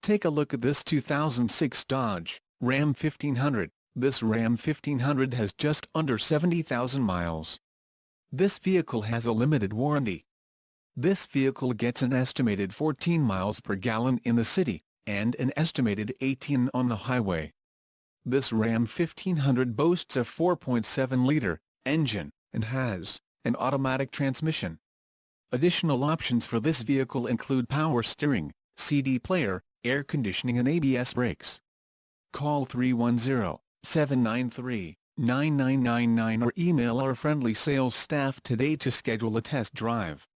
Take a look at this 2006 Dodge Ram 1500. This Ram 1500 has just under 70,000 miles. This vehicle has a limited warranty. This vehicle gets an estimated 14 miles per gallon in the city, and an estimated 18 on the highway. This Ram 1500 boasts a 4.7-liter engine, and has an automatic transmission. Additional options for this vehicle include power steering, CD player, air conditioning and ABS brakes. Call 310-793-9999 or email our friendly sales staff today to schedule a test drive.